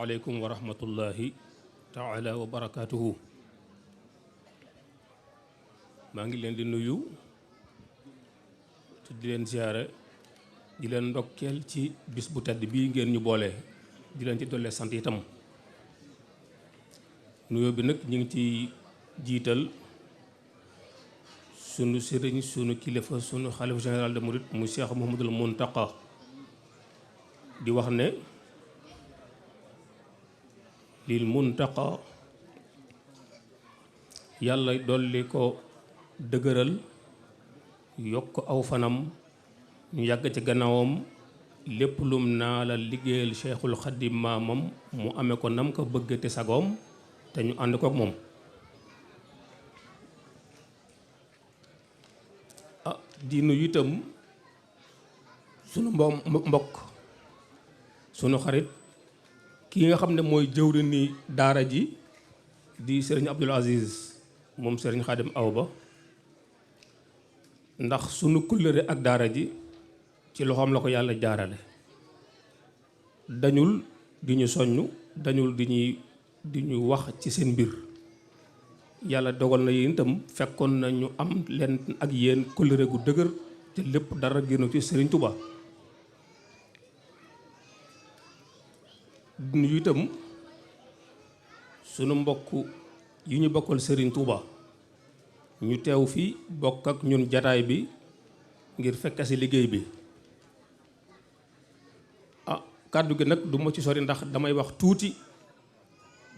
asalaamaaleykum wa rahmatullahi taala wa barakaatuhu. maa ngi leen di nuyu te di leen ziyaare di leen ndokkeel ci bis bu tedd bii ngeen ñu boole di leen ci dollee sant itam. nuyoo bi nag ñu ngi ci jiital sunu sëriñ sunu kilifa sunu xalifa général de Mouride mu Cheikh Mouhamadoul Mountakha di wax ne lil Mountakha yàlla dolli ko dëgëral yokk aw fanam ñu yàgg ci gannaawam lépp lum naa la liggéeyal Cheikhul Khadim maamam mu amee ko nam ko bëgg te sagoom te ñu ànd kook moom. di nuyu itam sunu mbokk sunu xarit ki nga xam ne mooy jëwri ni daara ji di sëriñ Abdul Aziz moom sëriñ Xaadim Awa Ba ndax sunu kóllëre ak daara ji ci loxoom la ko yàlla jaarale dañul di ñu soññ dañul di ñu wax ci seen mbir yàlla dogal na yéen itam fekkoon na ñu am leen ak yéen kóllëre gu dëgër te lépp dara génn ci sëriñ Touba. nuyu itam sunu mbokk yi ñu bokkal sëriñ Touba ñu teew fii bokk ak ñun jataay bi ngir fekk si liggéey bi. kàddu gi nag du ma ci sori ndax damay wax tuuti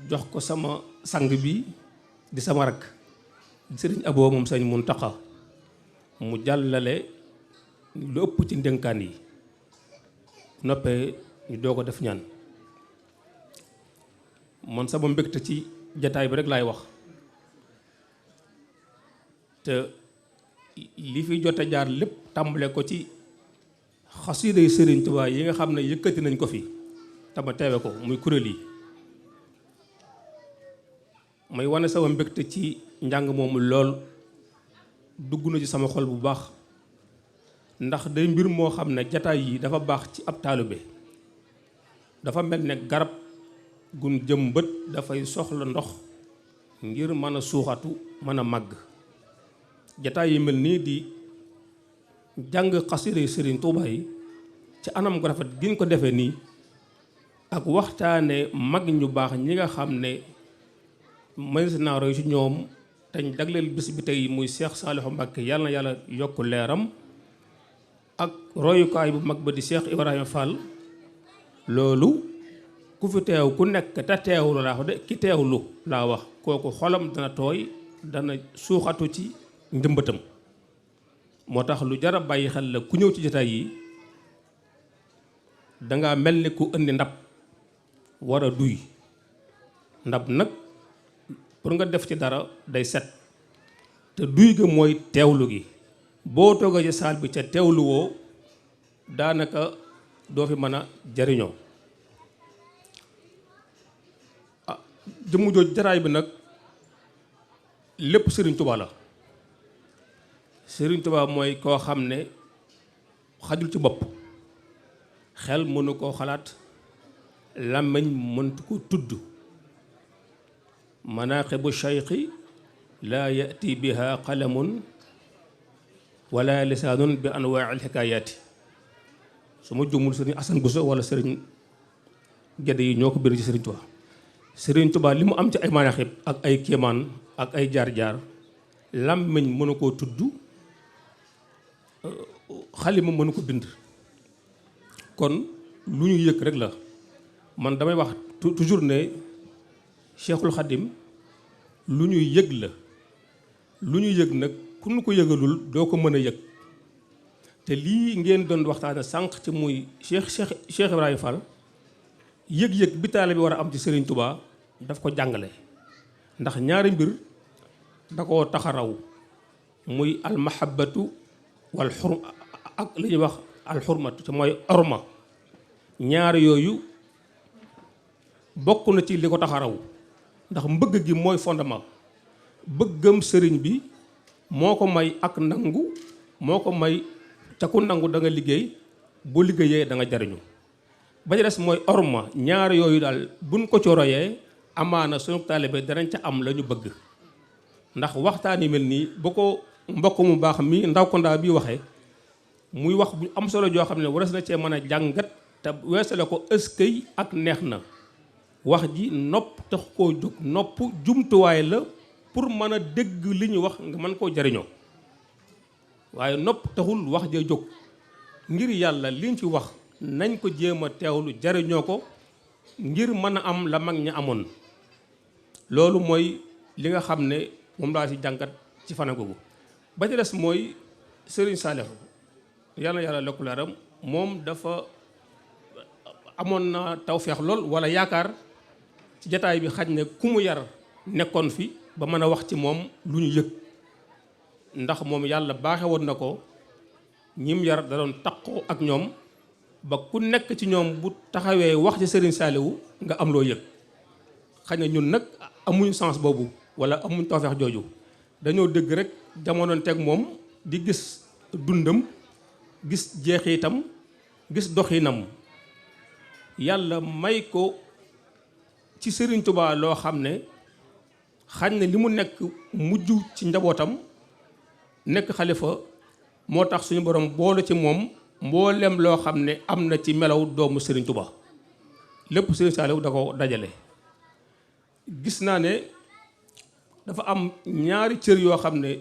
jox ko sama sang bi di sama rakk sëriñ Abo moom sëñ Mountakha mu jàllale lu ëpp ci ndénkaan yi noppee ñu doo ko def ñaan. man sama mbégte ci jataay bi rek laay wax te li fi jote jaar lépp tàmbale ko ci xasiiday Sëriñ Tuubaa yi nga xam ne yëkkati nañ ko fi tama teewe ko muy kuréel yi may wane sama mbégte ci njàng moomu lool dugg na ci sama xol bu baax ndax day mbir moo xam ne jataay yi dafa baax ci ab taalibe dafa mel ne garab gun jëm bët dafay soxla ndox ngir mën a suuxatu mën a màgg. jataay yi mel nii di jàng xasida Sëriñ Tuubaa yi ci anam gu rafet gi ñu ko defee nii ak waxtaane mag ñu baax ñi nga xam ne mënees naa roy ci ñoom dañ dagleel bis bi tey muy Cheikh Saliou Mbacké yàlla na yàlla yokk leeram ak royukaay bu mag ba di Cheikh Ibrahima Fall. loolu ku fi teew ku nekk te teewlu laa wax de ki teewlu laa wax kooku xolam dana tooy dana suuxatu ci njëmbatam. moo tax lu jar a bàyyi xel la ku ñëw ci jotaay yi danga mel ni ku indi ndab war a duy ndab nag pour nga def ci dara day set te duy ga mooy teewlu gi boo toogee ci saal bi ca teewlu woo daanaka doo fi mën a jariñoo. jëmm jooj jataay bi nag lépp Sëriñ Tuubaa la. Sëriñ Tuubaa mooy koo xam ne xajul ci bopp xel mënu koo xalaat làmmiñ mëntu ko tudd manaaqibu shayxi laa yati biha qalamun wala lisaanun bi anwaa'il xikaayaati su ma jumul sëriñ Asan Buso wala sëriñ Gédé yi ñoo ko biir ci Sëriñ Tuubaa. Sëriñ Tuubaa li mu am ci ay manaaxib ak ay kéemaan ak ay jaar-jaar làmmiñ mënu koo tudd xalima mënu ko bind. kon lu ñu yëg rek la man damay wax toujours ne Cheikhul Khadim lu ñuy yëg la lu ñu yëg nag ku ñu ko yëgalul doo ko mën a yëg te lii ngeen doon waxtaane sànq ci muy Cheikh Ibrahima Fall yëg-yëg bi taalibe bi war a am ci Serigne Touba daf ko jàngale ndax ñaari mbir da koo taxaraw muy almahabatu wal xur ak li ñuy wax alxurmatu te mooy orma ñaar yooyu bokk na ci li ko taxaraw ndax mbëgg gi mooy fondement bëggam sëriñ bi moo ko may ak nangu moo ko may ca ku nangu da nga liggéey boo liggéeyee da nga jariñu ba ci des mooy orma. ñaar yooyu daal buñ ko ci royee amaana sunu taalibe danañ ca am la ñu bëgg. ndax waxtaan yi mel nii bu ko mbokk mu baax mi ndaw ko ndaa bi waxee muy wax bu am solo joo xam ne waras na cee mën a jàngat te weesale ko ëskëy ak neex na. wax ji nopp tax koo jóg, nopp jumtuwaay la pour mën a dégg li ñu wax nga mën koo jariñoo, waaye nopp taxul wax ja jóg. ngir yàlla liñ ci wax nañ ko jéem a teewlu jariñoo ko ngir mën a am la mag ña amoon. loolu mooy li nga xam ne moom laa ci jàngat ci fana googu. ba ci des mooy Serigne Saliou yàlla na yàlla lekku leeram moom dafa amoon na tawfeex lool wala yaakaar ci jataay bi xaj ne ku mu yar nekkoon fi ba mën a wax ci moom lu ñu yëg. ndax moom yàlla baaxe woon na ko ñim yar da doon taqoo ak ñoom ba ku nekk ci ñoom bu taxawee wax ci Serigne Saliou nga am loo yëg. xaj na ñun nag amuñu sens boobu wala amuñ tawfeex jooju, dañoo dëgg rek jamono teg moom di gis dundam, gis jeexitam, gis doxinam. yàlla may ko ci Serigne Touba loo xam ne xañ na li mu nekk mujj ci njabootam nekk xalifa moo tax suñu borom boole ci moom mboolem loo xam ne am na ci melaw doomu Serigne Touba lépp Serigne Saliou da ko dajale. gis naa ne dafa am ñaari cër yoo xam ne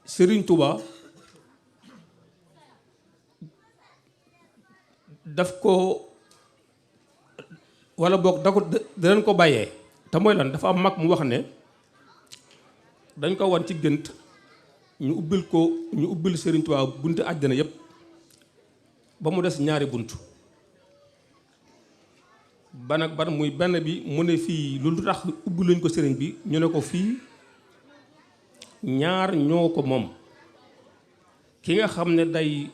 Serigne Touba daf ko wala boog da ko danañ ko bàyyee. te mooy lan, dafa am mag mu wax ne dañ ko wan ci gént ñu ubbil Serigne Touba buntu àjjana yépp ba mu des ñaari bunt. ban ak ban muy benn bi mu ne fii lu tax ubbi luñ ko sëriñ bi, ñu ne ko fii ñaar ñoo ko moom. ki nga xam ne day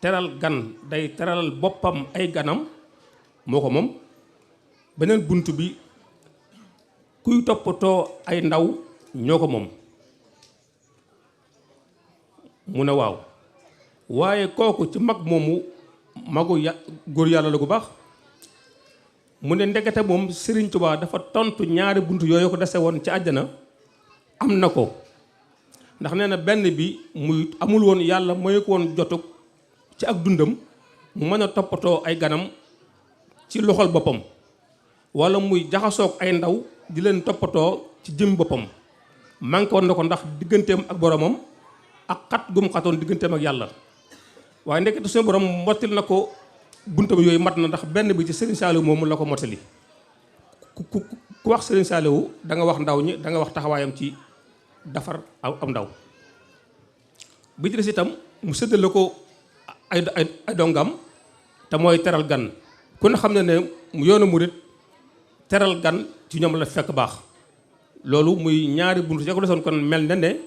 teral gan, day teral boppam ay ganam moo ko moom. beneen bunt bi kuy toppatoo ay ndaw ñoo ko moom. mu ne waaw, waaye kooku ci mag moomu magu góor yàlla la gu baax. mu ne ndekete moom Serigne Touba dafa tontu ñaari bunt yooyu ko dese woon ci àjjana am na ko. ndax nee na benn bi muy amul woon, yàlla mooy ko woon jotug ci ak dundam mu mën a toppatoo ay ganam ci loxol boppam, wala muy jaxasoog ay ndaw di leen toppatoo ci jëm boppam. manqué woon na ko ndax digganteem ak boromam ak xat gum xatoon digganteem ak yàlla. waaye ndekete suñu borom mottil na ko buntam yooyu mat na, ndax benn bi ci Serigne Saliou moomu la ko mottali. ku wax Serigne Saliou da nga wax ndaw ñi, da nga wax taxawaayam ci defar am ndaw. bi ci des itam mu séddale ko ay dongam te mooy teral gan. ku ne xam ne ne yoonu murit teral gan ci ñoom la fekk baax. loolu muy ñaari buntu ya ko desoon, kon mel na ne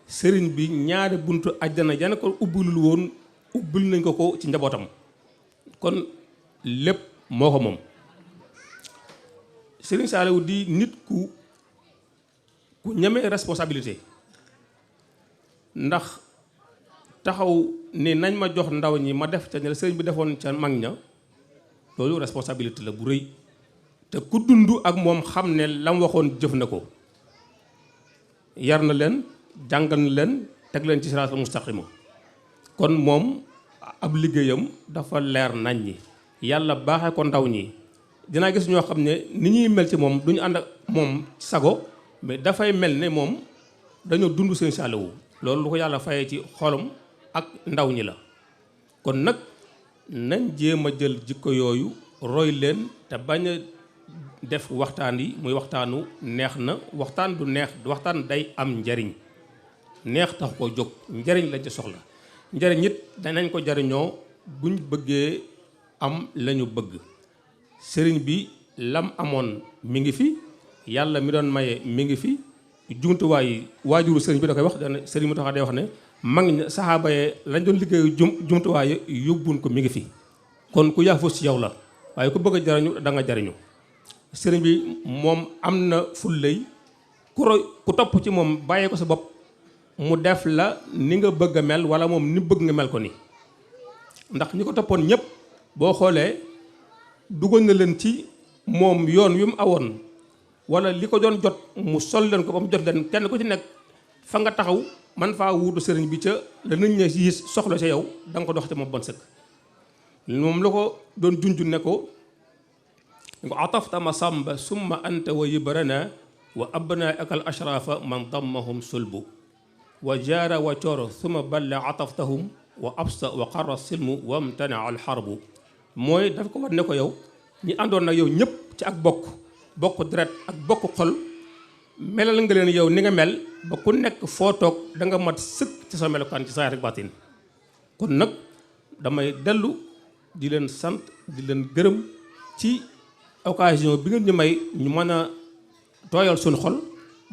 sëriñ bi ñaari buntu àjjana jana ko ubbilul woon ubbil nañ ko ci njabootam. kon lépp moo ko moom. Serigne Saliou di nit ku ñeme responsabilité, ndax taxaw ni nañ ma jox ndaw ñi ma def ca ne sëriñ bi defoon ca mag ña, loolu responsabilité la bu rëy. te ku dund ak moom xam ne lam waxoon jëf na ko. yar na leen, jàngal na leen, teg leen ci siraatal mustaqima. kon moom ab liggéeyam dafa leer nañ ñi. yàlla baaxee ko ndaw ñi. dinaa gis ñoo xam ne ni ñuy mel ci moom duñu ànd ak moom sago, mais dafay mel ne moom dañoo dund Serigne Saliou. loolu lu ko yàlla fayee ci xolam ak ndaw ñi la. kon nag nañ jéem a jël jikko yooyu roy leen te bañ a def waxtaan yi muy waxtaanu neex na. waxtaan du neex, waxtaan day am njariñ. neex tax ko jóg, njariñ lañ ci soxla. njariñ it danañ ko jariñoo buñ bëggee am lañu bëgg. sëriñ bi lam amoon mi ngi fi, yàlla mi doon maye mi ngi fi. jumtuwaay yi waajuru sëriñ bi da koy wax, dana sëriñ mu tax day wax ne mag ñi saxaaba yee lañ doon liggéeyu jumtuwaay yi yóbbuun ko mi ngi fi. kon ku yaafus ci yow la, waaye ku bëgg a jariñu da nga jariñu. sëriñ bi moom am na fullay ku topp ci moom bàyyee ko sa bopp mu def la ni nga bëgg a mel, wala moom ni bëgg nga mel ko ni. ndax ñi ko toppoon ñëpp boo xoolee dugal na leen ci moom yoon wi mu awoon wala li ko doon jot mu sol leen ko ba mu jot leen kenn ku ci nekk fa nga taxaw man faa wuutu sëriñ bi ca la nit ñi yi soxla ca yow da nga ko dox te moom bon sëkk. moom la ko doon junjun ne ko atafta ma sàmba summa anta wa yibrana wa abnaaka al ashrafa man dammahum sulbu wa jaara wa coro summa balla ataftahum wa absa wa qarra silmu wamtana al xarbu mooy dafa ko war ne ko yow ñi àndoon nag yow ñëpp ci ak bokk deret ak bokk xol melal nga leen yow ni nga mel ba ku nekk foo toog da nga mat sëkk ci sa melokaan ci saa rek baatin. kon nag damay dellu di leen sant di leen gërëm ci occasion bi ngeen ñu may ñu mën a tooyal suñu xol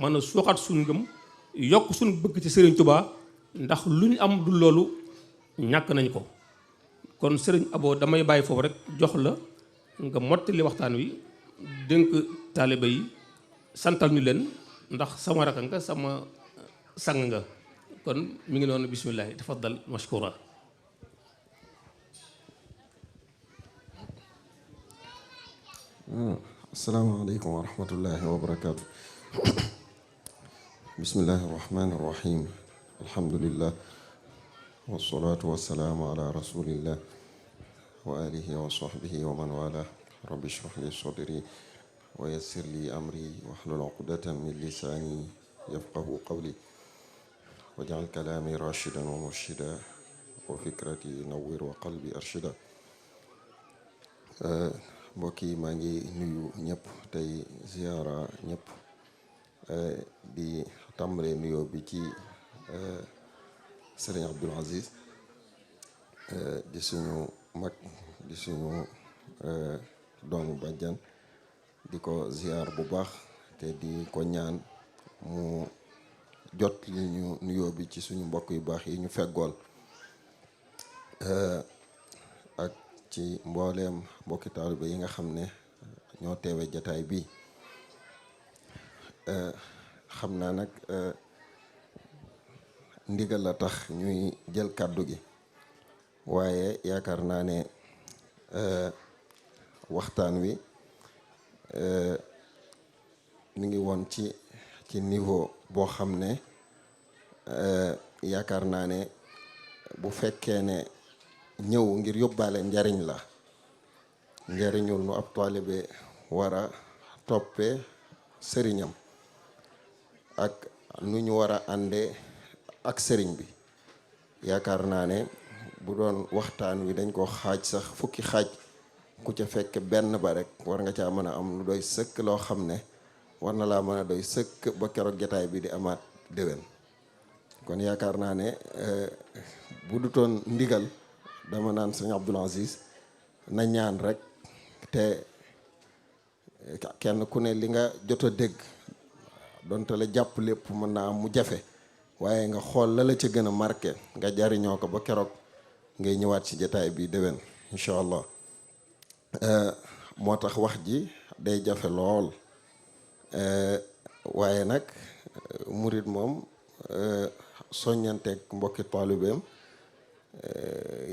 mën a suuxat suñu ngëm yokk suñu bëgg ci Serigne Touba ndax lu ñu am du loolu ñàkk nañ ko. kon Serigne Abo damay bàyyi foofu rek jox la nga mottali waxtaan wi dénk taaliba yi santal ñu leen ndax sama rakk nga sama sang nga kon mi ngi noonu bisimilah tafaddal mashkura. asalaamaaleykum wa rahmatullahi wa barakaatu. bismillahi rahmaani rahim. alhamdulillah wasalaatu wasalaamu ala rasulillah wa alihi wa sahbihi wa man wala. rabbi shrah li sadri wa yassir li amri wahlul uqdatan min lisaani yafqahu qawli waj'al kalaami rashidan wa murshida wa fikrati nawwir wa qalbi arshida. mbokk yi maa ngi nuyu ñëpp tey ziyaara ñëpp di tàmbalee nuyoo bi ci Sëriñ Abdul Aziz di suñu mag di suñu doomu bàjjan di ko ziyaar bu baax te di ko ñaan mu jot li ñu nuyoo bi ci suñu mbokk yu baax yi ñu feggool ak ci mbooleem mbokki taalibe yi nga xam ne ñoo teewe jataay bi. xam naa nag ndigal la tax ñuy jël kàddu gi waaye yaakaar naa ne waxtaan wi mi ngi woon ci niveau boo xam ne yaakaar naa ne bu fekkee ne ñëw ngir yóbbaale njariñ la njariñul nu ab taalibe war a toppee sëriñam ak nu ñu war a àndee ak sëriñ bi. yaakaar naa ne bu doon waxtaan wi dañ ko xaaj sax fukki xaaj ku ca fekk benn ba rek war nga caa mën a am lu doy sëkk loo xam ne war na laa mën a doy sëkk ba keroog jataay bi di amaat déwén. kon yaakaar naa ne bu dutoon ndigal dama naan sëñ Abdul Aziz na ñaan rek te kenn ku ne li nga jot a dégg donte la jàpp lépp mën naa am mu jafe waaye nga xool la ca gën a marqué nga jariñoo ko ba keroog ngay ñëwaat ci jataay bi déwén incha allah. moo tax wax ji day jafe lool waaye nag murit moom soññanteeg mbokki taalibeem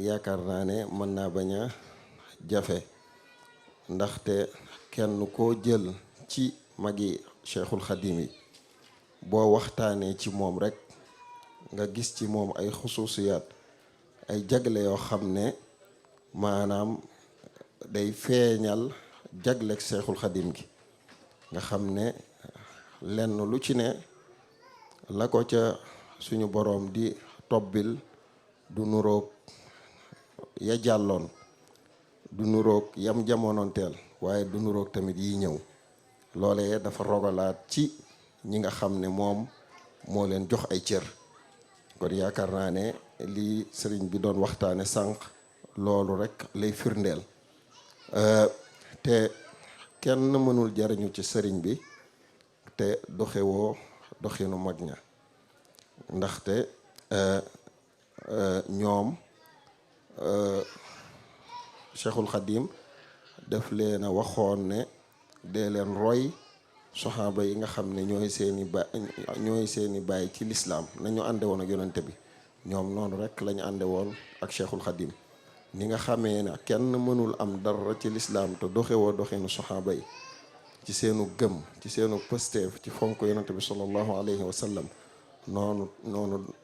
yaakaar naa ne mën naa bañ a jafe ndaxte kenn koo jël ci magi Cheikhul Khadim yi boo waxtaanee ci moom rek nga gis ci moom ay xusuusiyaat ay jagle yoo xam ne maanaam day feeñal jagleeg Cheikhul Khadim gi nga xam ne lenn lu ci ne la ko ca suñu boroom di tobbil du nuroog ya jàlloon du nuroog yam jamonoonteel waaye du nuroog tamit yi ñëw. loolee dafa rogalaat ci ñi nga xam ne moom moo leen jox ay cër. kon yaakaar naa ne lii sëriñ bi doon waxtaane sànq loolu rek lay firndeel te kenn mënul jariñu ci sëriñ bi te doxewoo doxinu mag ña ndaxte ñoom Cheikhul Khadim daf leen a waxoon ne dee leen roy soxaaba yi nga xam ne ñooy seeni baay ci lislaam nañu ànde woon ak yonante bi ñoom noonu rek lañu ànde woon ak Cheikhul Khadim ni nga xamee ne kenn mënul am dara ci lislaam te doxewoo doxinu saxaaba yi ci seenu gëm, ci seenu pësteef, ci fonk yonante bi sallallahu alayhi wa sallam, noonu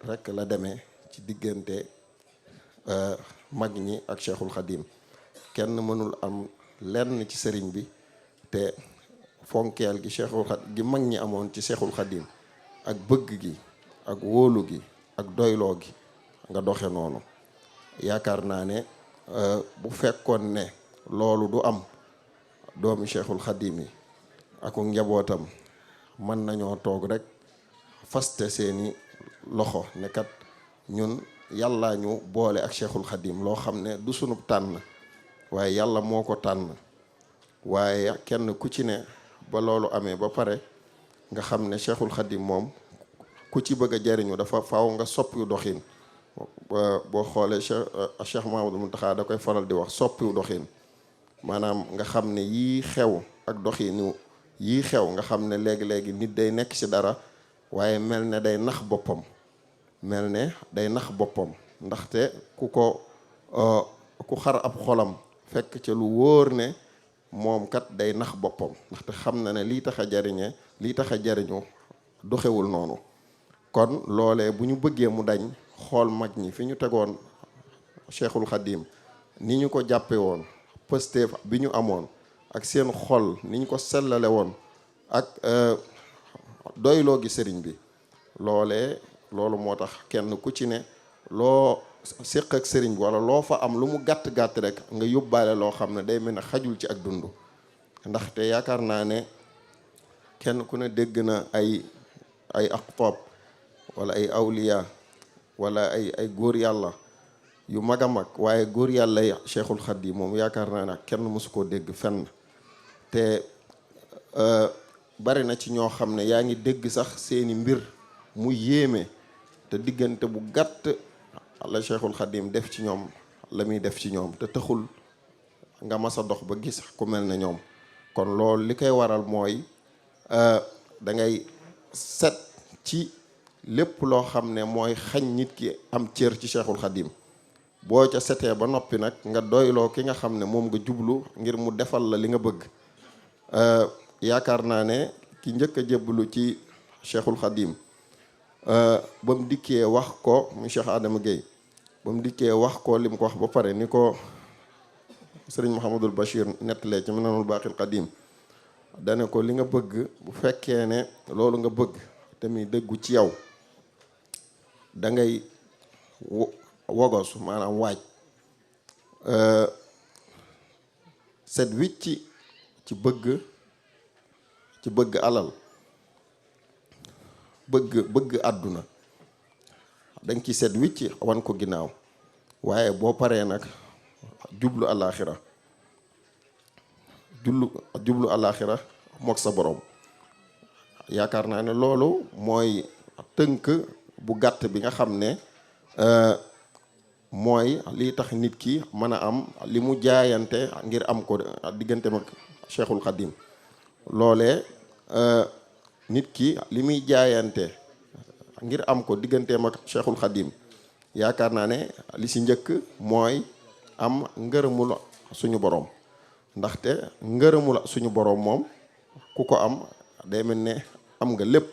rekk la demee ci diggante mag ñi ak Cheikhul Khadim. kenn mënul am lenn ci sëriñ bi te fonkeel gi Cheikhul Khadim gi mag ñi amoon ci Cheikhul Khadim ak bëgg gi ak wóolu gi ak doyloo gi nga doxe noonu. yaakaar naa ne bu fekkoon ne loolu du am, doomi Cheikhul Khadim yi ak njabootam mën nañoo toog rek faste seeni loxo ne kat ñun yàlla ñu boole ak Cheikhul Khadim, loo xam ne du sunub tànn waaye yàlla moo ko tànn. waaye kenn ku ci ne ba loolu amee ba pare nga xam ne Cheikhul Khadim moom ku ci bëgg a jariñu dafa faaw nga soppiwu doxin. boo xoolee Cheikh Mouhamadou Mountakha da koy faral di wax soppiwu doxin, maanaam nga xam ne yii xew ak doxinu yii xew nga xam ne léegi-léegi nit day nekk ci dara waaye mel ne day nax boppam, ndaxte ku xar ab xolam fekk ca lu wóor ne moom kat day nax boppam, ndaxte xam na ne lii tax a jariñu doxewul noonu. kon loolee bu ñu bëggee mu dañ, xool mag ñi fi ñu tegoon Cheikhul Khadim, ni ñu ko jàppe woon, pësteef bi ñu amoon ak seen xol ni ñu ko sellale woon ak doyloo gi sëriñ bi, loolu moo tax kenn ku ci ne loo séq ak sëriñ bi wala loo fa am lu mu gàtt-gàtt rek nga yóbbaale loo xam ne day mel ne xajul ci ak dund. ndaxte yaakaar naa ne kenn ku ne dégg na ay aqtaab wala ay awliya wala ay góor yàlla yu mag a mag, waaye góor yàlla yi Cheikhul Khadim moom yaakaar naa ne kenn mësu koo dégg fenn. te bari na ci ñoo xam ne yaa ngi dégg sax seeni mbir mu yéeme, te diggante bu gàtt la Cheikhul Khadim def ci ñoom la muy def ci ñoom, te taxul nga mas a dox ba gis ku mel ne ñoom. kon loolu li koy waral mooy da ngay set ci lépp loo xam ne mooy xañ nit ki am cër ci Cheikhul Khadim. boo ca setee ba noppi nag nga doyloo ki nga xam ne moom nga jublu ngir mu defal la li nga bëgg. yaakaar naa ne ki njëkk a jébbalu ci Cheikhul Khadim ba mu dikkee wax ko mu Cheikh Adama Gueye, ba mu dikkee wax ko li mu ko wax ba pare ni ko sëriñ Mouhamadul Bachir nettalee ci Minanul Baqil Qadim, dane ko li nga bëgg bu fekkee ne loolu nga bëgg te muy dëggu ci yow, da ngay wogos maanaam waaj set wicci ci bëgg alal, bëgg àdduna, da nga ci set wicci wan ko ginnaaw. waaye boo paree nag jublu àllaaxira mook sa borom. yaakaar naa ne loolu mooy tënk bu gàtt bi nga xam ne mooy lii tax nit ki mën a am li mu jaayante ngir am ko digganteem ak Cheikhul Khadim. loolee nit ki li muy jaayante ngir am ko digganteem ak Cheikhul Khadim, yaakaar naa ne li ci njëkk mooy am ngërëmul suñu borom. ndaxte ngërëmul suñu borom moom ku ko am day mel ne am nga lépp.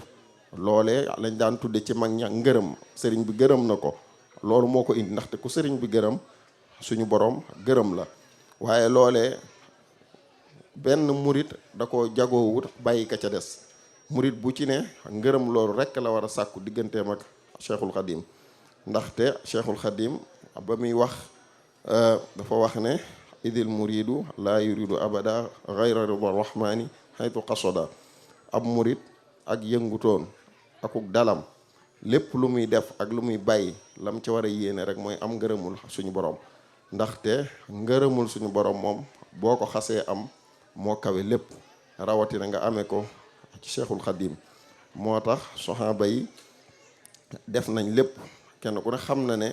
loolee lañ daan tudde ci mag ña ngërëm, sëriñ bi gërëm na ko. loolu moo ko indi, ndaxte ku sëriñ bi gërëm suñu borom gërëm la. waaye loolee benn murit da ko jagoowut bàyyi ka ca des. murit bu ci ne ngërëm loolu rekk la war a sàkku digganteem ak Cheikhul Khadim. ndaxte Cheikhul Khadim ba muy wax dafa wax ne idil muridu laa yuridu abada ghayra rida rahmani haytu qasoda. ab murit ak yëngutoon akuk dalam lépp lu muy def ak lu muy bàyyi lam ci war a yéene rek mooy am ngërëmul suñu borom. ndaxte ngërëmul suñu borom moom boo ko xasee am moo kawe lépp, rawatina nga amee ko ci Cheikhul Khadim. moo tax soxaaba yi def nañ lépp. kenn ku ne xam na ne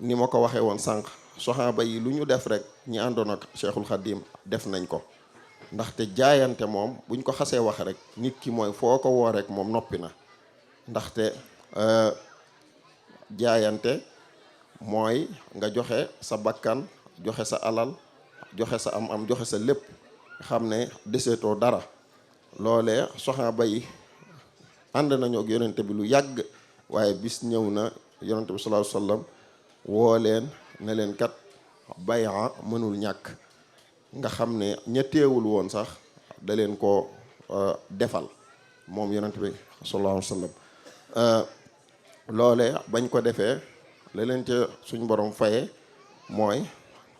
ni ma ko waxee woon sànq, soxaaba yi lu ñu def rek ñi àndoon ak Cheikhul Khadim def nañ ko. ndaxte jaayante moom buñ ko xasee wax rek nit ki mooy foo ko woo rek moom noppi na. ndaxte jaayante mooy nga joxe sa bakkan, joxe sa alal, joxe sa am joxe sa lépp, xam ne deseetoo dara. loolee saxaaba yi ànd nañu ak yonente bi lu yàgg, waaye bis ñëw na yonente bi sallallahu alayhi wasallam woo leen ne leen kat bay'a mënul ñàkk. nga xam ne ña teewul woon sax da leen ko defal moom yonente bi sallallahu alayhi wasallam. loole bañ ko defee la leen ca suñ borom faye mooy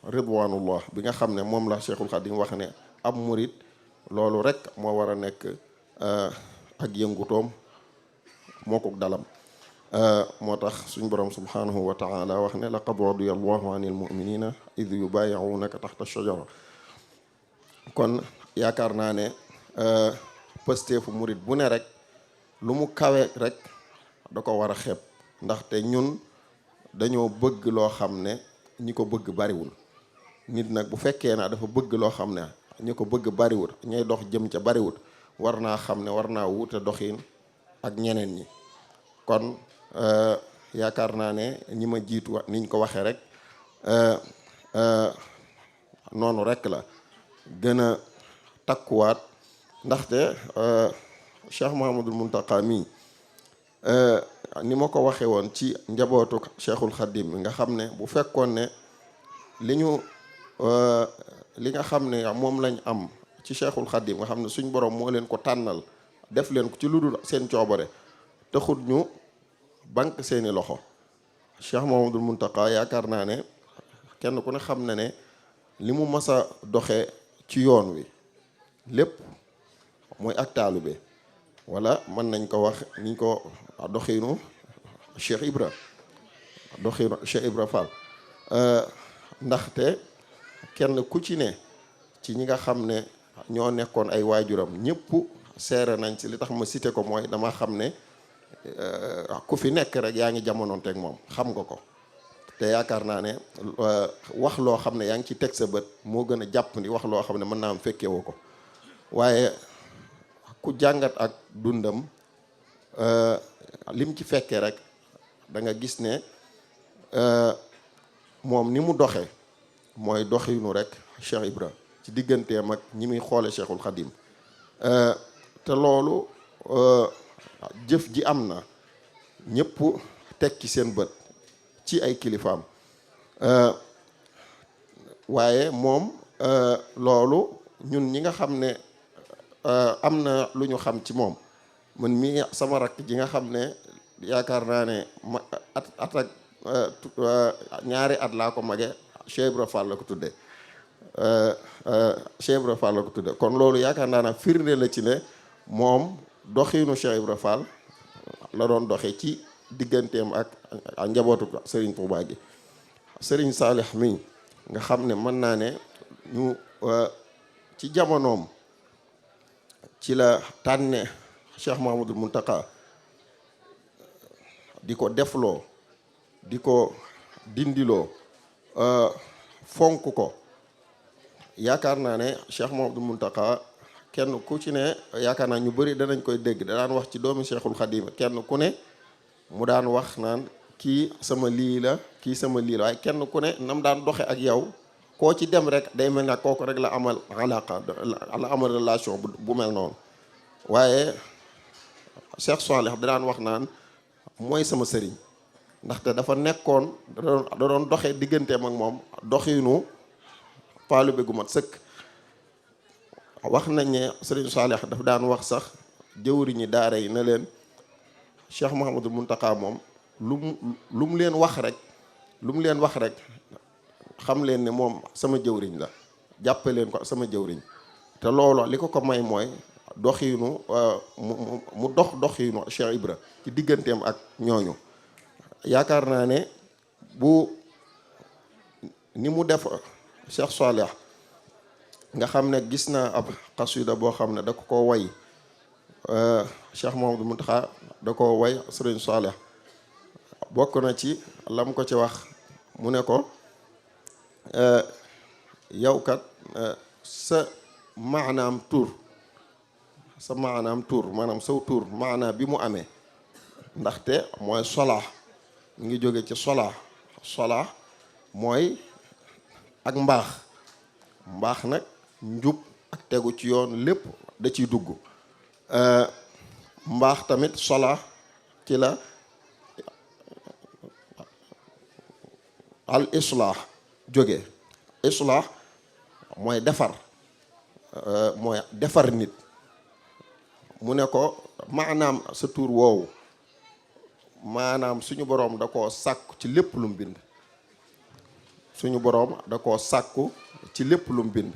ridwanullah bi nga xam ne moom la Cheikhul Khadim wax ne ab murit loolu rek moo war a nekk ak yëngutoom moo ko dalam. moo tax suñ borom subhanahu wa taala wax ne laqad radiyallahu anil muminina id yubayi'unaka taxta shajara. kon yaakaar naa ne pësteefu murit bu ne rek lu mu kawe rek da ko war a xeeb, ndaxte ñun dañoo bëgg loo xam ne ñi ko bëgg bariwul. nit nag bu fekkee na dafa bëgg loo xam ne ñi ko bëgg bariwul, ñay dox jëm ca bariwul, war naa xam ne war naa wuute doxin ak ñeneen ñi. kon yaakaar naa ne ñi ma jiitu niñ ko waxee rek noonu rek la gën a takkuwaat, ndaxte Cheikh Mouhamadul Mountakha mii ni ma ko waxee woon ci njabootu Cheikhul Khadim mi nga xam ne bu fekkoon ne li nga xam ne moom lañ am ci Cheikhul Khadim nga xam ne suñ borom moo leen ko tànnal def leen ko ci lu dul seen coobare, taxut ñu banque seeni loxo. Cheikh Mouhamadul Mountakha yaakaar naa ne kenn ku ne xam na ne li mu mas a doxee ci yoon wi lépp mooy ak taalube, wala mën nañ ko wax niñ ko doxinu Cheikh Ibra Fall. ndaxte kenn ku ci ne ci ñi nga xam ne ñoo nekkoon ay waajuram ñëpp seere nañ ci. li tax ma cité ko mooy dama xam ne ku fi nekk rek yaa ngi jamonoonteeg moom, xam nga ko. te yaakaar naa ne wax loo xam ne yaa ngi ci teg sa bët moo gën a jàpp ni wax loo xam ne mën naa am fekkewoo ko. waaye ku jàngat ak dundam lim ci fekkee rek da nga gis ne moom ni mu doxee mooy doxinu rek Cheikh Ibra ci digganteem ak ñi muy xoole Cheikhul Khadim. te loolu jëf ji am na, ñëpp teg ci seen bët ci ay kilifaam. waaye moom loolu ñun ñi nga xam ne am na lu ñu xam ci moom, man mii sama rakk ji nga xam ne yaakaar naa ne at ak ñaari at laa ko mage, Cheikh Ibra Fall la ko tudde Cheikh Ibra Fall la ko tudde. kon loolu yaakaar naa ne firnde la ci ne moom doxinu Cheikh Ibra Fall la doon doxe ci digganteem ak njabootu Serigne Touba gi. Serigne Salih mi nga xam ne mën naa ne ñu ci jamonoom ci la tànne Cheikh Mouhamadul Mountakha di ko defloo, di ko dindiloo, fonk ko. yaakaar naa ne Cheikh Mouhamadul Mountakha kenn ku ci ne yaakaar naa ñu bëri danañ koy dégg, da daan wax ci doomi Cheikhul Khadim kenn ku ne mu daan wax naan kii sama lii la, kii sama lii la. waaye kenn ku ne nam daan doxe ak yow, koo ci dem rek day mel ne kooku rek la amal alaqa, la amal relation bu mel noonu. waaye Cheikh Salih da daan wax naan mooy sama sëriñ, ndaxte dafa nekkoon da doon doxe digganteem ak moom doxinu taalibe gu mat sëkk. wax nañ ne Serigne Salih dafa daan wax sax jëwriñi daara yi ne leen Cheikh Mouhamadul Mountakha moom lu mu leen wax rek xam leen ne moom sama jëwriñ la, jàppe leen ko sama jëwriñ. te loolu li ko may mooy doxiinu mu doxiinu Cheikh Ibra ci digganteem ak ñooñu. yaakaar naa ne bu ni mu def Cheikh Salih nga xam ne gis naa ab xasida boo xam ne da ko way Cheikh Mouhamadou Mountakha da ko way Serigne Salih. bokk na ci lam ko ci wax mu ne ko yow kat sa maanaam tur maanaam saw tur maanaam bi mu amee, ndaxte mooy sola mu ngi jóge ci sola salaax mooy ak mbaax. mbaax nag njub ak tegu ci yoon lépp da ciy dugg. mbaax tamit salaax ci la al islaax jóge. islaax mooy defar, mooy defar nit. mu ne ko maanaam sa tur woowu maanaam suñu boroom da koo sàkku ci lépp lu mu bind. suñu boroom da koo sàkku ci lépp lu mu bind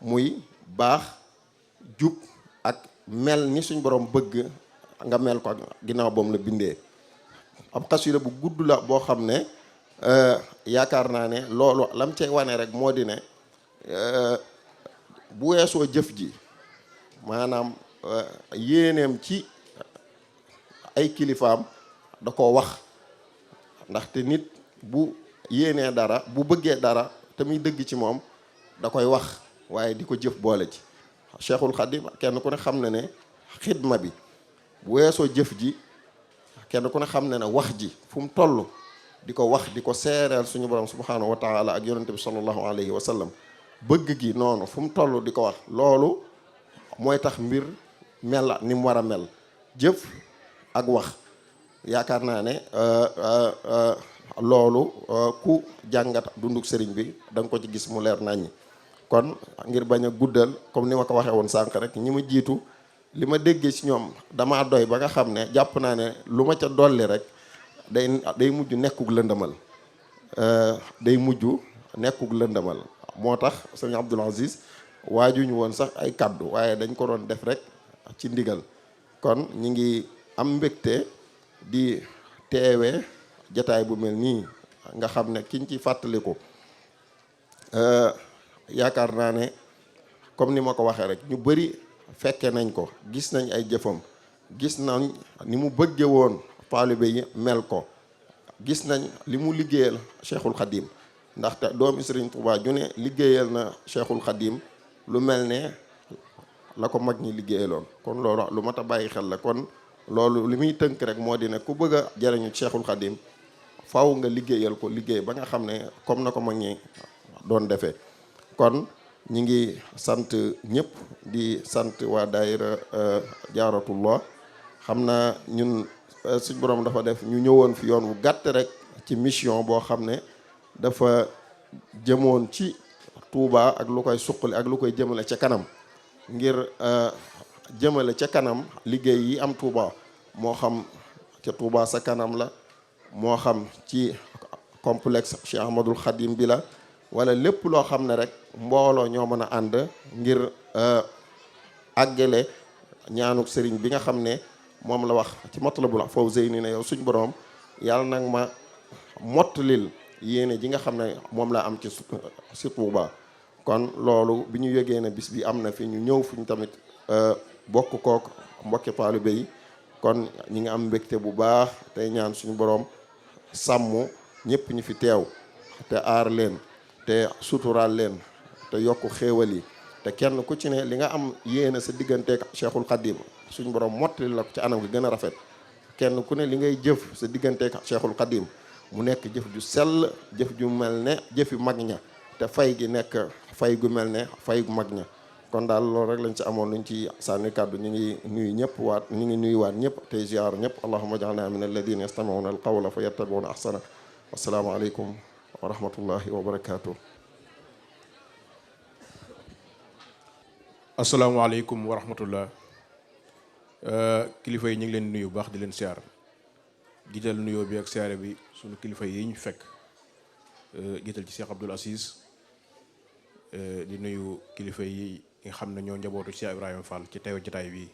muy baax, jub ak mel ni suñu boroom bëgg nga mel ko ginnaaw boom la bindee. ab xasida bu gudd la boo xam ne yaakaar naa ne loolu lam cay wane rek moo di ne bu weesoo jëf ji maanaam yéeneem ci ay kilifaam da koo wax. ndaxte nit bu yéenee dara bu bëggee dara te muy dëgg ci moom da koy wax waaye di ko jëf boole ci. Cheikhul Khadim kenn ku ne xam na ne xidma bi bu weesoo jëf ji kenn ku ne xam na ne wax ji fu mu toll di ko wax di ko seereel suñu borom subhanahu wa taala ak yonente bi sallallahu alayhi wa sallam. bëgg gi noonu fu mu toll di ko wax. loolu mooy tax mbir mel ni mu war a mel. jëf ak wax yaakaar naa ne loolu ku jàngat dunduk sëriñ bi da nga ko ci gis mu leer naññi. kon ngir bañ a guddal comme ni ma ko waxee woon sànq rek ñi ma jiitu li ma déggee ci ñoom damaa doy ba nga xam ne jàpp naa ne lu ma ca dolli rek day mujj nekkug lëndëmal. day mujj nekkug lëndëmal. moo tax sëñ Abdul Aziz waajuñu woon sax ay kaddu waaye dañ ko doon def rek ci ndigal. kon ñi ngi am mbégte di teewee jataay bu mel nii nga xam ne kiñ ci fàttaliku yaakaar naa ne comme ni ma ko waxee rek ñu bari fekke nañ ko, gis nañ ay jëfam, gis nañ ni mu bëgge woon taalibe yi mel ko, gis nañ li mu liggéeyal Cheikhul Khadim. ndaxte doomi Sëriñ Tuubaa ju ne liggéeyal na Cheikhul Khadim lu mel ne la ko mag ñi liggéeyaloon. kon loolu lu mat a bàyyi xel la. kon loolu li muy tënk rek moo di ne ku bëgg a jariñu Cheikhul Khadim faw nga liggéeyal ko liggéey ba nga xam ne comme na ko mag ñi doon defee. kon ñi ngi sant ñëpp di sant waa daayira Jaaratullah. xam naa ñun suñ borom dafa def ñu ñëwoon fi yoon wu gàtt rek ci mission boo xam ne dafa jëmoon ci Touba ak lu koy suqali ak lu koy jëmale ca kanam ngir jëmale ca kanam liggéey yi am Touba. moo xam ca Touba sa kanam la, moo xam ci complexe Cheikh Ahmadul Khadim bi la, wala lépp loo xam ne rek mbooloo ñoo mën a ànd ngir àggale ñaanuk sëriñ bi nga xam ne moom la wax ci Matlabul Fawzayni ne yow suñ borom yàlla nag ma mottalil yéene ji nga xam ne moom laa am ci Touba. kon loolu bi ñu yëgee ne bis bi am na fi ñu ñëw fi ñu tamit bokk kook mbokki taalibe yi. kon ñi nga am mbégte bu baax tey ñaan suñu borom sàmm ñëpp ñu fi teew te aar leen te suturaal leen te yokk xéewal yi te kenn ku ci ne li nga am yéene sa digganteek Cheikhul Khadim suñu borom mottali la ko ci anam gi gën a rafet. kenn ku ne li ngay jëf sa digganteek Cheikhul Khadim mu nekk jëf ju sell, jëf ju mel ne jëfi mag ña te fay gi nekk fay gu mel ne fay gu mag ña. kon daal loolu rek lañ ci amoon luñ ci sànni kàddu. ñu ngi nuyu ñëpp waat ñu ngi nuyu waat ñëpp tey ziar ñëpp. allahumma ja'alna min alladhina yastami'una alqawla fa yattabi'una ahsana. assalaamu aleykum wa rahmatullahi wa barakatuh. asalaamaaleykum wa rahmatullah. kilifa yi ñu ngi leen nuyu baax di leen siyaar. jiital nuyoo bi ak siyaare bi sunu kilifa yi ñu fekk jiital ci Cheikh Abdoul Aziz di nuyu kilifa yi nga xam ne ñoo njabootu Cheikh Ibrahima Fall ci teew jataay bi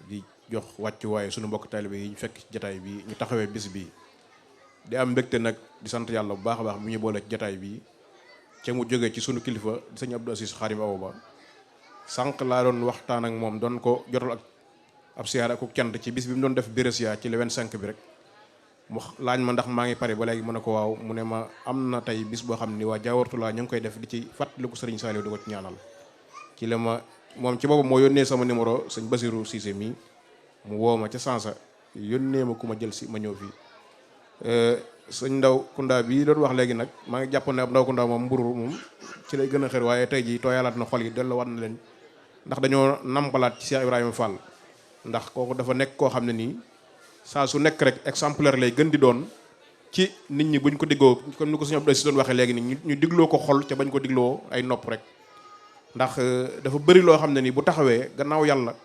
di jox wàccuwaaye sunu mbokk taalibe yi ñu fekk ci jataay bi ñu taxawee bis bi di am mbégte nag di sant yàlla bu baax a baax bu ñu boole ci jataay bi ca mu jógee ci sunu kilifa di sëñ Abdou Aziz Khadim Awa Ba. sànq laa doon waxtaan ak moom doon ko jotal ak ab siyaar ak cant ci bis bi mu doon def Bérésia ci le 25 bi rek mu laaj ma ndax maa ngi pare ba léegi mu ne ko waaw. mu ne ma am na tey bis boo xam ni waa Jaawartulaa ñu ngi koy def di ci fàttaliku sëriñ Saliou di ko ci ñaanal. ci la ma moom ci boppam moo yónnee sama numéro sëñ Basirou Cissé mi mu woo ma ca sansa yónnee ma ku ma jël si ma ñëw fii sëñ Ndaw Kunda bii doon wax léegi nag maa ngi jàpp ne ab Ndaw Kunda moom mburu moom ci lay gën a xër, waaye tey jii tooyalaat na xol yi delluwaat na leen ndax dañoo nampalaat ci Cheikh Ibrahima Fall. ndax kooku dafa nekk koo xam ne nii saa su nekk rek exemplaire lay gën di doon ci nit ñi buñ ko diggoo comme ni ko sëñ Abdou si doon waxee léegi nii ñu digloo ko xol ca bañ ko digloo ay nopp rek. ndax dafa bëri loo xam ne nii bu taxawee gannaaw yàlla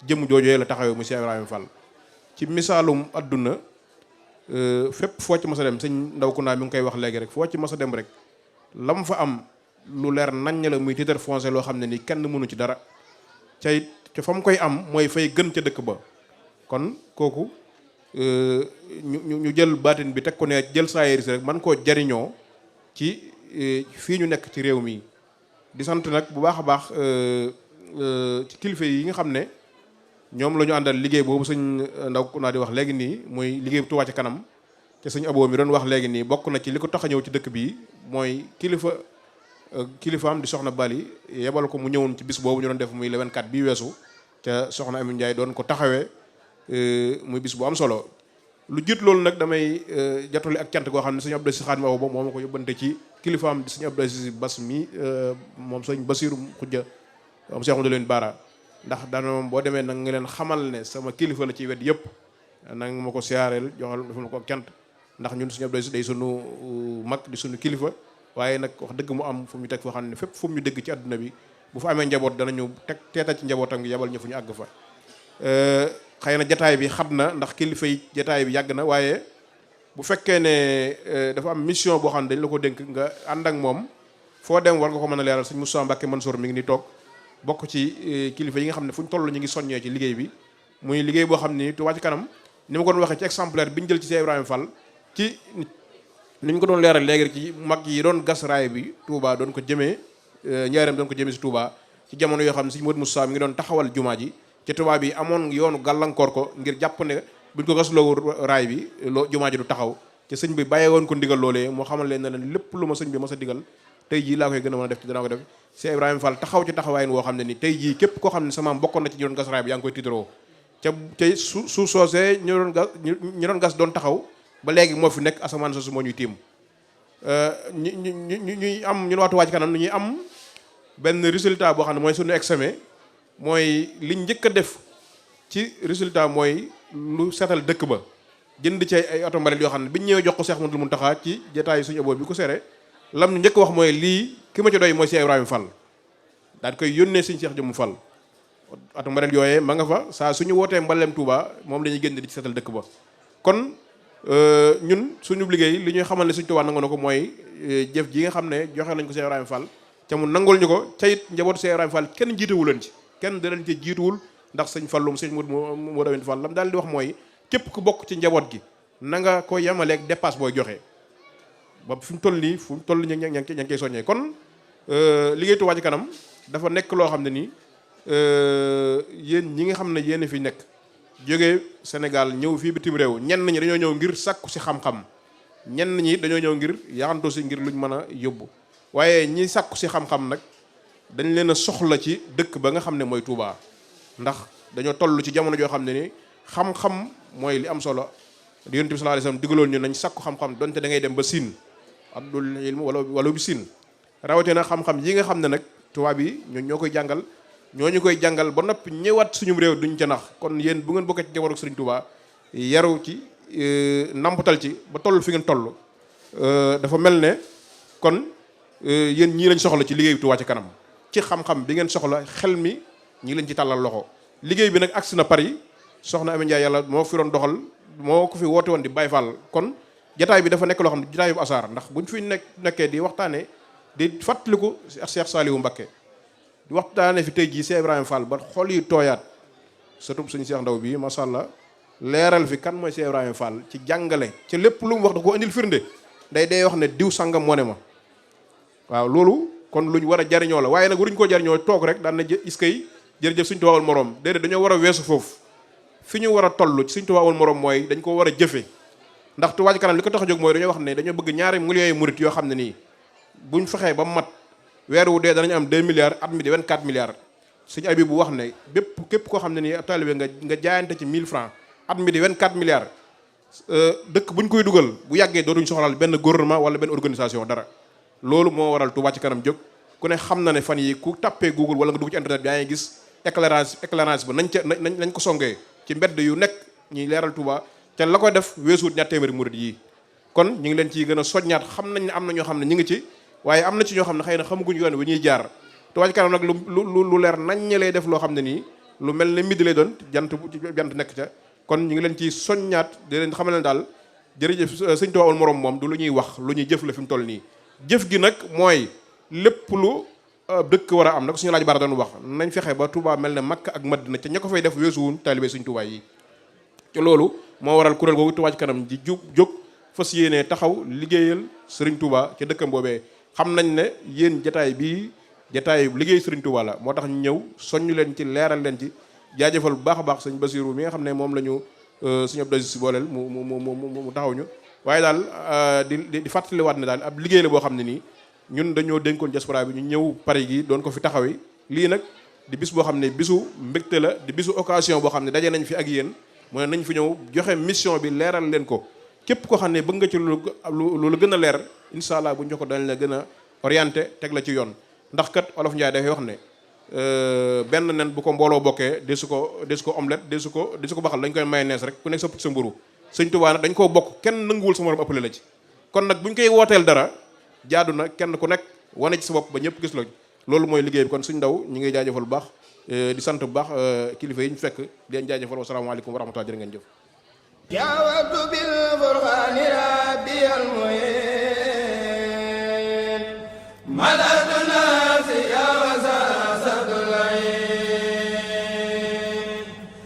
jëm joojee la taxawee mu Cheikh Ibrahima Fall ci misaalum adduna fépp foo ci mas a dem sëñ Ndaw Kunda mi ngi koy wax léegi rek foo ci mas a dem rek lam fa am lu leer naññ la muy titre foncier loo xam ne nii kenn mënu ci dara ca it ca fa mu koy am mooy fay gën ca dëkk ba. kon kooku ñu jël baatin bi teg ko ne jël saayir si rek man koo jariñoo ci fii ñu nekk ci réew mi. di sant nag bu baax a baax ci kilifa yi nga xam ne ñoom la ñu àndal liggéey boobu sëñ Ndaw Kunda di wax léegi nii muy liggéey Touba ca kanam te sëñ Abo mi doon wax léegi nii bokk na ci li ko tax a ñëw ci dëkk bi mooy kilifaam di soxna Bali yebal ko mu ñëwoon ci bis boobu ñu doon def muy le 24 bii weesu ca soxna Ami Ndiaye doon ko taxawee muy bis bu am solo. lu jiit loolu nag damay jotali ak cant goo xam ne sëñ Abdou si Xaadim Awa ba moo ma ko yóbbante ci kilifaam di sëñ Abdou si Bas mi moom sëñ Basiru Xujja moom Cheikh Amadou leen Baara ndax daana moom boo demee nag nga leen xamal ne sama kilifa la ci wet yëpp nag ma ko siyaareel joxal dafa ma ko cant ndax ñun sëñ Abdou si day sunu mag di sunu kilifa waaye nag wax dëgg mu am fu mu teg foo xam ne fépp fu mu ñu dégg ci àdduna bi bu fa amee njaboot danañu teg teeta ci njabootam gi yebal ñu fu ñu àgg fa. xëy na jataay bi xat na ndax kilifa yi jataay bi yàgg na waaye bu fekkee ne dafa am mission boo xam ne dañ la ko dénk nga ànd ak moom foo dem war nga ko mën a leeral sëñ Moussa Mbacke Mansour mi ngi ni toog bokk ci kilifa yi nga xam ne fu ñu toll ñu ngi soññee ci liggéey bi muy liggéey boo xam ni Touba ca kanam ni ma ko doon waxee ci exemplaire bi ñu jël ci Cheikh Ibrahima Fall ci ni ñu ko doon leeral léegi ci mag yi doon gas raay bi Touba doon ko jëmee Njaaréem doon ko jëmee si Touba ci jamono yoo xam ne sëñ Modou Moussa mi ngi doon taxawal jumaa ji ci tubaab bi amoon yoonu gàllankoor ko ngir jàpp ne buñ ko gasloo raay bi loo jumaa ji du taxaw te sëñ bi bàyyee woon ko ndigal loolee moo xamal leen ne leen lépp lu ma sëñ bi ma sa digal tey jii laa koy gën a mën a def te danaa ko def Cheikh Ibrahima Fall taxaw ci taxawaayin woo xam ne ni tey jii képp koo xam ne sama bokkoon na ci ñu doon gas raay bi yaa ngi koy tiitaroo ca tey su soosee ñu doon gas doon taxaw ba léegi moo fi nekk asamaan soosu moo ñuy tiim ñuy am ñun waa Touba ca kanam ñuy am benn résultat boo xam ne mooy suñu examen mooy liñ njëkk a def ci résultat mooy lu seetal dëkk ba jënd ci ay oto mbalit yoo xam ne biñ ñëwee jox ko Cheikh Mouhamadoul Mountakha ci jotaayu suñu Abo bi ko seere lam ñu njëkk wax mooy lii ki ma ci doy mooy Cheikh Ibrahima Fall daal di koy yónnee suñu Cheikh Jëmu Fall oto mbalit yooyee ma nga fa saa suñu wootee mbalem Touba moom la ñuy génn di ci seetal dëkk ba kon ñun suñu liggéey li ñuy xamal ne suñu Touba nangu na ko mooy jëf ji nga xam ne joxe nañ ko Cheikh Ibrahima Fall ca mu nangul ñu ko ca it njabootu Cheikh Ibrahima Fall kenn jiitewu leen ci kenn da leen ci jiituwul ndax sëñ Fallum sëñ moo dawin Fall lam daal di wax mooy képp ku bokk ci njaboot gi na nga ko yemaleeg dépasse booy joxe ba fu mu toll nii ña ngi koy soññee kon liggéey Touba ca kanam dafa nekk loo xam ne nii yéen ñi nga xam ne yéen fi nekk jógee Sénégal ñëw fii bitim réew ñenn ñi dañoo ñëw ngir sàkku si xam-xam ñenn ñi dañoo ñëw ngir yaxantu si ngir luñ mën a yóbbu waaye ñi sàkku si xam-xam nag dañ leen a soxla ci dëkk ba nga xam ne mooy Touba ndax dañoo toll ci jamono joo xam ne ni xam-xam mooy li am solo Yonent bi sallallahu alayhi wasallam digaloon ñu nañ sàkku xam-xam donte da ngay dem ba Siin abdul ilm wala bi Siin rawatina xam-xam yi nga xam ne nag tubaab yi ñoo koy jàngal ñoo ñu koy jàngal ba noppi ñëwaat suñu réew duñ ca nax kon yéen bu ngeen bokkee ci jamono Sëriñ Touba yaru ci nampatal ci ba toll fi ngeen toll dafa mel ne kon yéen ñii lañ soxla ci liggéeyu Touba ca kanam ci xam-xam bi ngeen soxla xel mi ñi leen ci tàllal loxo liggéey bi nag agsi na Paris soxna Amy Ndiaye yàlla moo fi doon doxal moo ko fi woote woon di Baye Fall kon jataay bi dafa nekk loo xam ne jataay bu asaar ndax buñ fi nekkee di waxtaane di fàttaliku Cheikh Saliou Mbacké di waxtaane fi tey jii Cheikh Ibrahima Fall ba xol yi tooyaat surtout suñu Cheikh Ndaw bi masha Allah leeral fi kan mooy Cheikh Ibrahima Fall ci jàngale ci lépp lu mu wax da ko indil firnde day wax ne diw sangam moo ne ma waaw loolu kon luñ war a jariñoo la waaye nag waruñu koo jariñoo toog rek daan na iskay jërëjëf Sëriñ Tuubaa wal moroom déedéet dañoo war a weesu foofu fi ñu war a toll ci Sëriñ Tuubaa wal moroom mooy dañ ko war a jëfe ndax Touba ca kanam li ko tax a jóg mooy dañoo wax ne dañoo bëgg ñaari millions yi murit yoo xam ne nii buñ fexee ba mat weer wu dee danañ am 2 milliards at mi di 24 milliards Sëriñ Abi bu wax ne képp koo xam ne nii ab taalibe nga jaayante ci 1000 francs at mi di 24 milliards dëkk buñ koy dugal bu yàggee dootuñ soxlaal benn gouvernement wala benn organisation dara. loolu moo waral Touba ci kanam jóg ku ne xam na ne fan yi ku tàppee Google wala nga dugg ci internet bi yaa ngi gis éclairage ba nañ ko songee ci mbedd yu nekk ñuy leeral Touba te la koy def weesuut ñaar téeméeri murid yi. kon ñu ngi leen ciy gën a soññaat xam nañ ne am na ñoo xam ne ñu ngi ci waaye am na ci ñoo xam ne xëy na xamaguñ yoon wi ñuy jaar Touba ci kanam nag lu leer nañ lay def loo xam ne nii lu mel ne midi lay doon jant nekk ca. kon ñu ngi leen ciy soññaat di leen xamal ne daal jërëjëf sëñ Touba amul morom moom du lu ñuy wax lu ñuy jëf la fi mu toll nii. jëf gi nag mooy lépp lu dëkk war a am nag suñu laaj bara doon wax nañ fexe ba Touba mel ne Makka ak Madina ca ña ko fay def weesuwun taalibe suñ Touba yi. te loolu moo waral kuréel googu Touba ci kanam di jóg fas yéenee taxaw liggéeyal Serigne Touba ca dëkkam boobee xam nañ ne yéen jataay bii jataay liggéey Serigne Touba la moo tax ñu ñëw soññu leen ci leeral leen ci jaajëfal bu baax a baax sëñ Basiru mi nga xam ne moom la ñu suñu Abdou Aziz si booleel mu taxaw ñu waaye daal di fàttaliwaat ne daal ab liggéey la boo xam ne nii ñun dañoo dénkoon diaspora bi ñu ñëw Paris gi doon ko fi taxawi lii nag di bis boo xam ne bisu mbégte la di bisu occasion boo xam ne daje nañ fi ak yéen mu ne nañ fi ñëw joxe mission bi leeral leen ko képp koo xam ne bëgg nga ci lu gën a leer incha allah bu ñu jox ko dañ la gën a orienté teg la ci yoon ndax kat Olof Njaay dafay wax ne benn nen bu ko mbooloo bokkee desu ko omelette desu ko baxal dañ koy mayonnaise rek ku nekk sa sa mburu sëñ Tuubaa nag dañ koo bokk kenn nanguwul sa morom ëppale la ci kon nag buñ koy wooteel dara jaadu na kenn ku nekk wane ci sa bopp ba ñëpp gis la loolu mooy liggéey bi kon suñ ndaw ñi ngi jaajëfal bu baax di sant bu baax kilifa yi ñu fekk di leen jaajëfal wasalaamaaleykum wa rahmatulah jërë ngeen jëf.